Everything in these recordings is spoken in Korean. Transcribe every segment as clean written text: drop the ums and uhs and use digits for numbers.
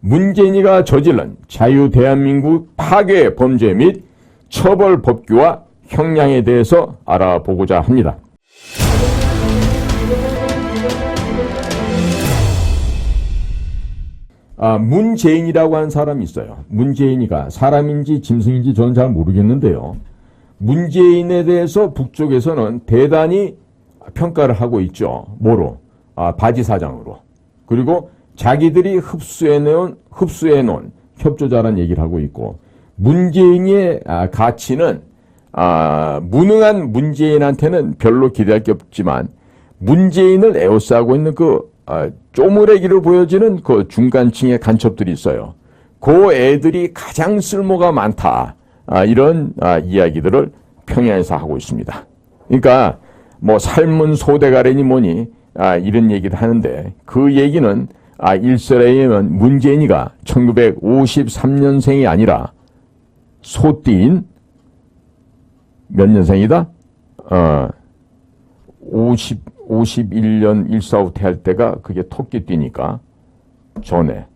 문재인이가 저지른 자유대한민국 파괴 범죄 및 처벌 법규와 형량에 대해서 알아보고자 합니다. 문재인이라고 하는 사람이 있어요. 문재인이가 사람인지 짐승인지 저는 잘 모르겠는데요. 문재인에 대해서 북쪽에서는 대단히 평가를 하고 있죠. 뭐로? 바지사장으로. 그리고 자기들이 흡수해놓은 협조자라는 얘기를 하고 있고, 문재인의 가치는 무능한 문재인한테는 별로 기대할 게 없지만, 문재인을 에워싸고 있는 쪼무레기로 보여지는 그 중간층의 간첩들이 있어요. 그 애들이 가장 쓸모가 많다. 이런 이야기들을 평양에서 하고 있습니다. 그러니까 뭐 삶은 소대가래니 뭐니 이런 얘기를 하는데, 그 얘기는 일설에 의하면 문재인이가 1953년생이 아니라 소띠인 몇 년생이다? 51년 일사후퇴 할 때가 그게 토끼띠니까 전에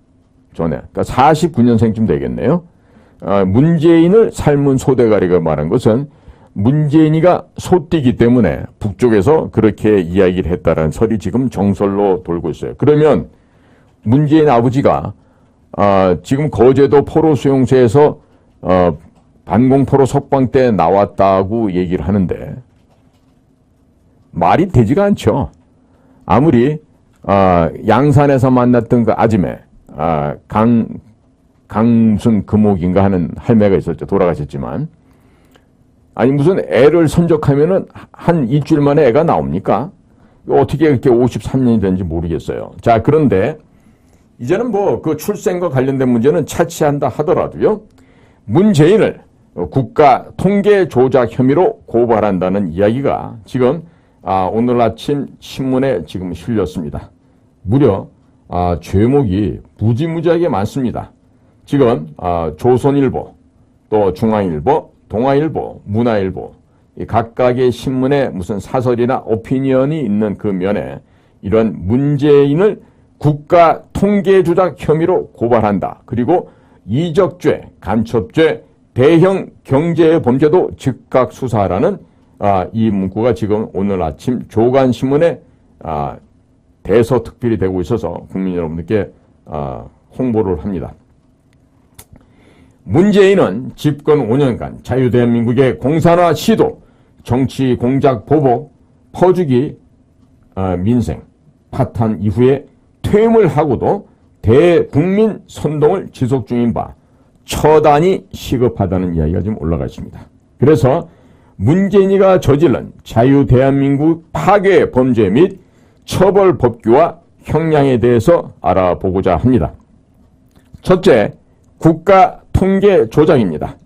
그러니까 49년생쯤 되겠네요. 문재인을 삶은 소대가리가 말한 것은 문재인이가 소띠기 때문에 북쪽에서 그렇게 이야기를 했다라는 설이 지금 정설로 돌고 있어요. 그러면 문재인 아버지가 지금 거제도 포로 수용소에서 반공포로 석방 때 나왔다고 얘기를 하는데 말이 되지가 않죠. 아무리 양산에서 만났던 그 아줌에 강순 금옥인가 하는 할매가 있었죠. 돌아가셨지만, 아니 무슨 애를 선적하면은 한 일주일 만에 애가 나옵니까? 어떻게 그렇게 53년이 된지 모르겠어요. 자, 그런데 이제는 뭐 그 출생과 관련된 문제는 차치한다 하더라도요, 문재인을 국가 통계 조작 혐의로 고발한다는 이야기가 지금 오늘 아침 신문에 지금 실렸습니다. 무려 죄목이 무지무지하게 많습니다. 지금 조선일보, 또 중앙일보, 동아일보, 문화일보 각각의 신문에 무슨 사설이나 오피니언이 있는 그 면에 이런 문재인을 국가 통계 조작 혐의로 고발한다. 그리고 이적죄, 간첩죄, 대형 경제 범죄도 즉각 수사하라는 이 문구가 지금 오늘 아침 조간신문에 대서특필이 되고 있어서 국민 여러분들께 홍보를 합니다. 문재인은 집권 5년간 자유대한민국의 공산화 시도, 정치 공작 보복, 퍼주기 민생, 파탄 이후에 퇴임을 하고도 대국민 선동을 지속 중인 바 처단이 시급하다는 이야기가 지금 올라가 있습니다. 그래서 문재인이가 저지른 자유대한민국 파괴 범죄 및 처벌 법규와 형량에 대해서 알아보고자 합니다. 첫째, 국가 통계 조작입니다.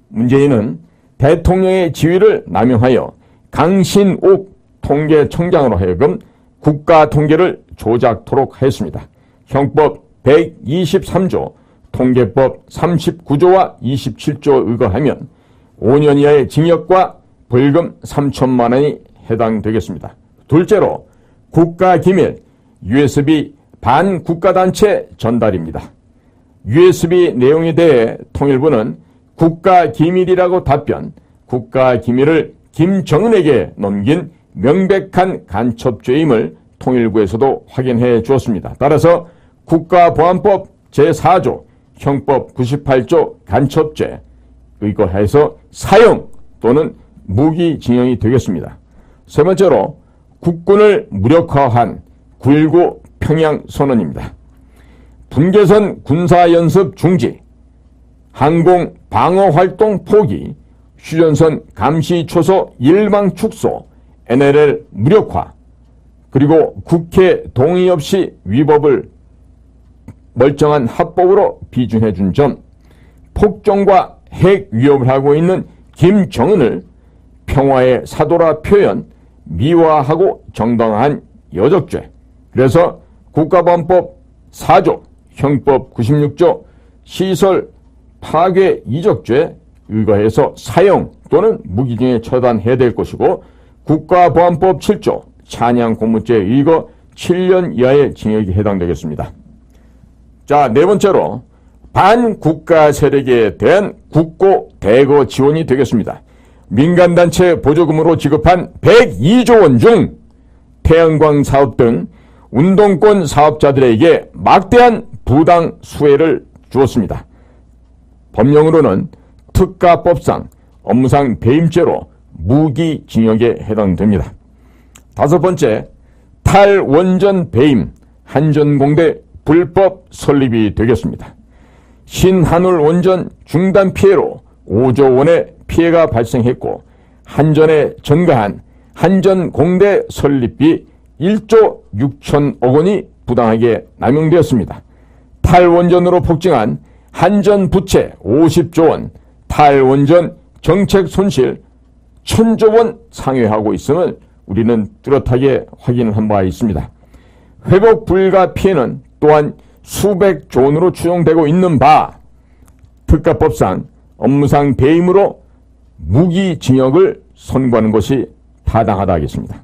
문재인은 대통령의 지위를 남용하여 강신옥 통계청장으로 하여금 국가 통계를 조작토록 하였습니다. 형법 123조, 통계법 39조와 27조에 의거하면 5년 이하의 징역과 벌금 3천만 원이 해당되겠습니다. 둘째로 국가기밀 USB 반국가단체 전달입니다. USB 내용에 대해 통일부는 국가기밀이라고 답변, 국가기밀을 김정은에게 넘긴 명백한 간첩죄임을 통일부에서도 확인해 주었습니다. 따라서 국가보안법 제4조, 형법 98조 간첩죄 의거해서 사형 또는 무기징역이 되겠습니다. 세 번째로 국군을 무력화한 9.19 평양선언입니다. 분계선 군사연습 중지, 항공 방어활동 포기, 휴전선 감시 초소 일방 축소, NLL 무력화, 그리고 국회 동의 없이 위법을 멀쩡한 합법으로 비준해 준 점, 폭정과 핵 위협을 하고 있는 김정은을 평화의 사도라 표현, 미화하고 정당화한 여적죄, 그래서 국가보안법 4조, 형법 96조, 시설 파괴 이적죄 의거해서 사형 또는 무기징역에 처단해야 될 것이고, 국가보안법 7조, 찬양 고무죄 의거 7년 이하의 징역이 해당되겠습니다. 자, 네 번째로 반국가 세력에 대한 국고 대거 지원이 되겠습니다. 민간단체 보조금으로 지급한 102조 원 중 태양광 사업 등 운동권 사업자들에게 막대한 부당 수혜를 주었습니다. 법령으로는 특가법상 업무상 배임죄로 무기징역에 해당됩니다. 다섯 번째, 탈원전 배임 한전공대 불법 설립이 되겠습니다. 신한울 원전 중단 피해로 5조 원의 피해가 발생했고 한전에 전가한 한전공대 설립비 1조 6천억 원이 부당하게 남용되었습니다. 탈원전으로 폭증한 한전 부채 50조 원, 탈원전 정책 손실 1,000조 원 상회하고 있음을 우리는 뚜렷하게 확인을 한 바 있습니다. 회복 불가 피해는 또한 수백조 원으로 추정되고 있는 바 특가법상 업무상 배임으로 무기징역을 선고하는 것이 타당하다 하겠습니다.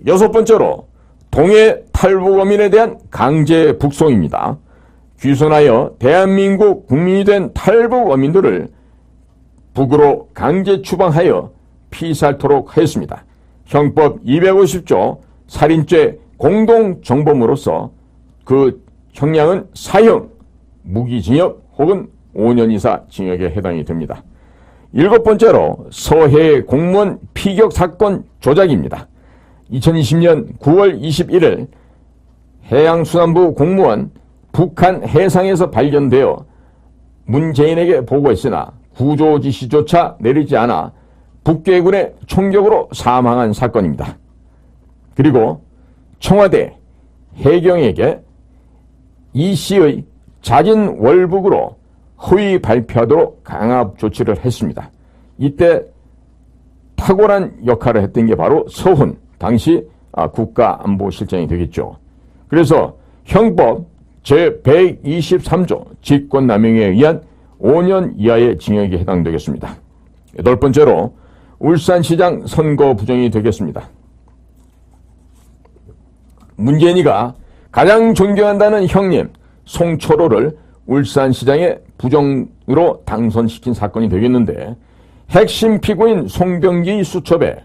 여섯 번째로 동해 탈북어민에 대한 강제 북송입니다. 귀순하여 대한민국 국민이 된 탈북어민들을 북으로 강제 추방하여 피살토록 하였습니다. 형법 250조 살인죄 공동정범으로서 그 형량은 사형, 무기징역 혹은 5년 이사 징역에 해당이 됩니다. 일곱 번째로 서해 공무원 피격 사건 조작입니다. 2020년 9월 21일 해양수산부 공무원 북한 해상에서 발견되어 문재인에게 보고했으나 구조 지시조차 내리지 않아 북괴군의 총격으로 사망한 사건입니다. 그리고 청와대 해경에게 이 씨의 자진 월북으로 허위 발표하도록 강압 조치를 했습니다. 이때 탁월한 역할을 했던 게 바로 서훈, 당시 국가안보실장이 되겠죠. 그래서 형법 제123조 직권남용에 의한 5년 이하의 징역에 해당되겠습니다. 여덟 번째로 울산시장 선거 부정이 되겠습니다. 문재인이가 가장 존경한다는 형님 송철호를 울산시장의 부정으로 당선시킨 사건이 되겠는데 핵심 피고인 송병기 수첩에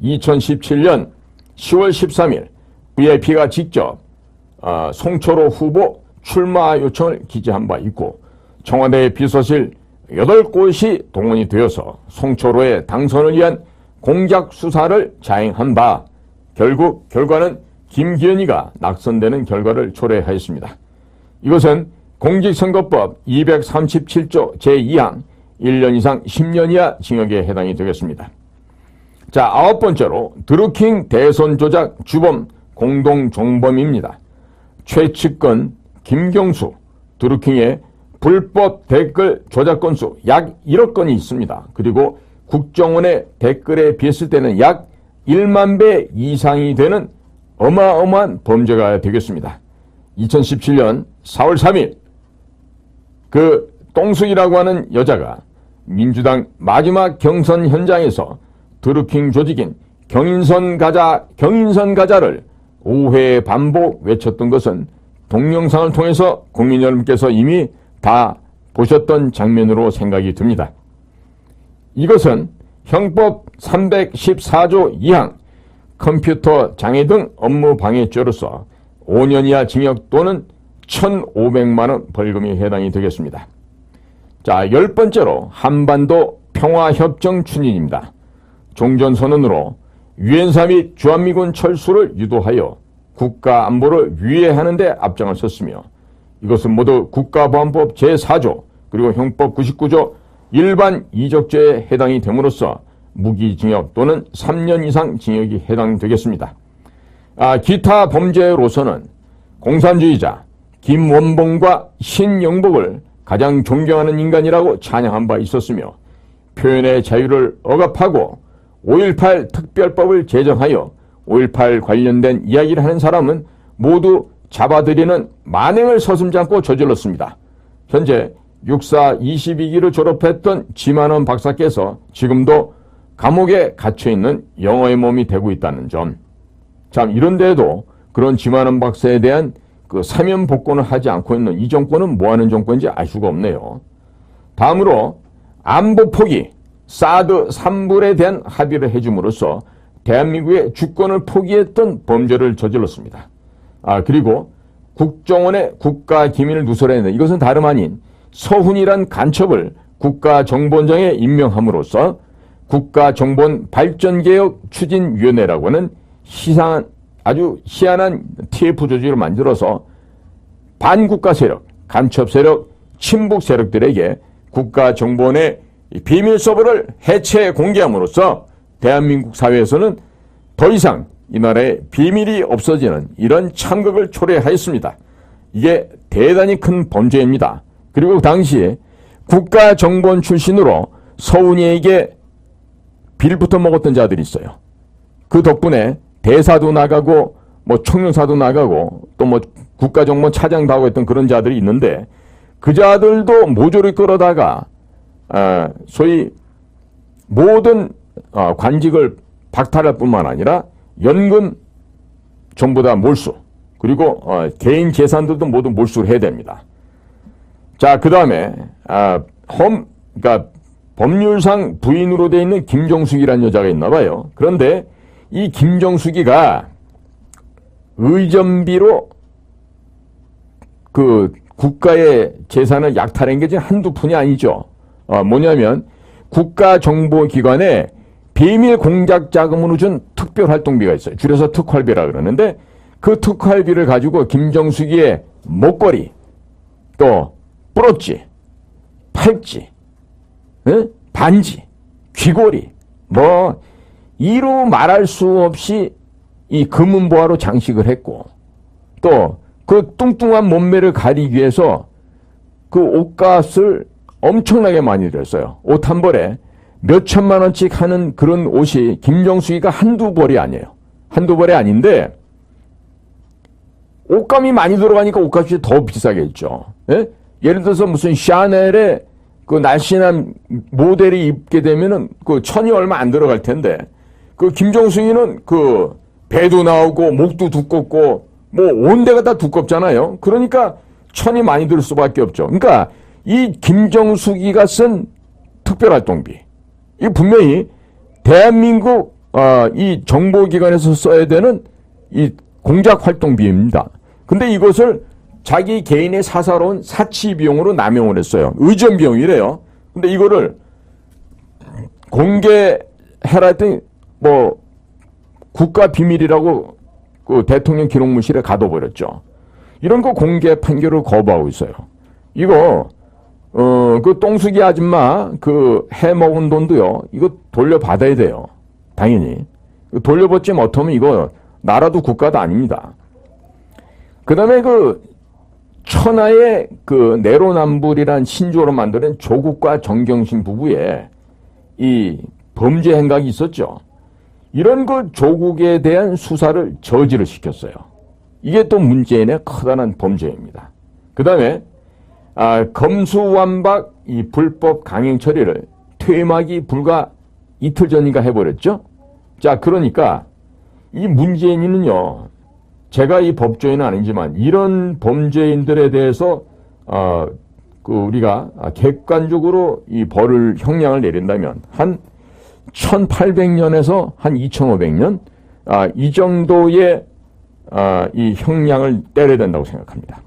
2017년 10월 13일 VIP가 직접 송철호 후보 출마 요청을 기재한 바 있고 청와대 비서실 8곳이 동원이 되어서 송철호의 당선을 위한 공작 수사를 자행한 바 결국 결과는 김기현이가 낙선되는 결과를 초래하였습니다. 이것은 공직선거법 237조 제2항 1년 이상 10년 이하 징역에 해당이 되겠습니다. 자, 아홉 번째로 드루킹 대선 조작 주범 공동정범입니다. 최측근 김경수 드루킹의 불법 댓글 조작 건수 약 1억 건이 있습니다. 그리고 국정원의 댓글에 비했을 때는 약 1만 배 이상이 되는 어마어마한 범죄가 되겠습니다. 2017년 4월 3일 그 똥숙이라고 하는 여자가 민주당 마지막 경선 현장에서 드루킹 조직인 경인선 가자를 5회 반복 외쳤던 것은 동영상을 통해서 국민 여러분께서 이미 다 보셨던 장면으로 생각이 듭니다. 이것은 형법 314조 2항 컴퓨터 장애 등 업무 방해죄로서 5년 이하 징역 또는 1,500만 원 벌금이 해당이 되겠습니다. 자, 열 번째로 한반도 평화협정 추진입니다. 종전선언으로 유엔사 및 주한미군 철수를 유도하여 국가안보를 위해하는 데 앞장을 섰으며 이것은 모두 국가보안법 제4조 그리고 형법 99조 일반 이적죄에 해당이 됨으로써 무기징역 또는 3년 이상 징역이 해당되겠습니다. 기타 범죄로서는 공산주의자 김원봉과 신영복을 가장 존경하는 인간이라고 찬양한 바 있었으며 표현의 자유를 억압하고 5.18 특별법을 제정하여 5.18 관련된 이야기를 하는 사람은 모두 잡아들이는 만행을 서슴지 않고 저질렀습니다. 현재 육사 22기를 졸업했던 지만원 박사께서 지금도 감옥에 갇혀있는 영어의 몸이 되고 있다는 점. 참 이런데도 그런 지만원 박사에 대한 그 사면 복권을 하지 않고 있는 이 정권은 뭐 하는 정권인지 알 수가 없네요. 다음으로 안보 포기, 사드 3불에 대한 합의를 해줌으로써 대한민국의 주권을 포기했던 범죄를 저질렀습니다. 그리고 국정원의 국가기밀을 누설했는데 이것은 다름 아닌 서훈이란 간첩을 국가정보원장에 임명함으로써 국가정보원 발전개혁 추진위원회라고 하는 아주 희한한 TF 조직을 만들어서 반국가 세력, 간첩 세력, 친북 세력들에게 국가정보원의 비밀 서버를 해체 공개함으로써 대한민국 사회에서는 더 이상 이 나라의 비밀이 없어지는 이런 참극을 초래하였습니다. 이게 대단히 큰 범죄입니다. 그리고 당시에 국가정보원 출신으로 서훈이에게 빌부터 먹었던 자들이 있어요. 그 덕분에 대사도 나가고 뭐 총영사도 나가고 또 뭐 국가정보원 차장도 하고 했던 그런 자들이 있는데 그 자들도 모조리 끌어다가 소위 모든 관직을 박탈할 뿐만 아니라 연금 전부 다 몰수, 그리고 개인 재산들도 모두 몰수를 해야 됩니다. 자, 그 다음에 그러니까 법률상 부인으로 되어 있는 김정숙이라는 여자가 있나 봐요. 그런데 이 김정숙이가 의전비로 그 국가의 재산을 약탈한 게 지금 한두 푼이 아니죠. 뭐냐면 국가정보기관에 비밀 공작 자금으로 준 특별활동비가 있어요. 줄여서 특활비라 그러는데 그 특활비를 가지고 김정숙이의 목걸이, 또 뿌러지, 팔찌, 반지, 귀걸이, 뭐 이루 말할 수 없이 이 금은보화로 장식을 했고, 또 그 뚱뚱한 몸매를 가리기 위해서 그 옷값을 엄청나게 많이 들였어요. 옷 한 벌에 몇 천만 원씩 하는 그런 옷이 김정숙이가 한두 벌이 아니에요. 한두 벌이 아닌데 옷감이 많이 들어가니까 옷값이 더 비싸겠죠. 예? 예를 들어서 무슨 샤넬의 그 날씬한 모델이 입게 되면은 그 천이 얼마 안 들어갈 텐데 그 김정숙이는 그 배도 나오고 목도 두껍고 뭐 온 데가 다 두껍잖아요. 그러니까 천이 많이 들 수밖에 없죠. 그러니까 이 김정숙이가 쓴 특별활동비, 이 분명히 대한민국 이 정보기관에서 써야 되는 이 공작활동비입니다. 근데 이것을 자기 개인의 사사로운 사치비용으로 남용을 했어요. 의전비용이래요. 근데 이거를 공개해라 했더니 뭐 국가비밀이라고 그 대통령 기록물실에 가둬버렸죠. 이런 거 공개 판결을 거부하고 있어요. 이거 그 똥수기 아줌마 그 해먹은 돈도요, 이거 돌려받아야 돼요. 당연히. 돌려받지 못하면 이거 나라도 국가도 아닙니다. 그 다음에 그 천하의 그 내로남불이란 신조어로 만드는 조국과 정경심 부부의 이 범죄 행각이 있었죠. 이런 그 조국에 대한 수사를 저지를 시켰어요. 이게 또 문재인의 커다란 범죄입니다. 그 다음에 검수완박 이 불법 강행 처리를 퇴임하기 불과 이틀 전인가 해버렸죠. 자, 그러니까 이 문재인이는요, 제가 이 법조인은 아니지만 이런 범죄인들에 대해서 그 우리가 객관적으로 이 벌을 형량을 내린다면 한 1800년에서 한 2500년 이 정도의 이 형량을 때려야 된다고 생각합니다.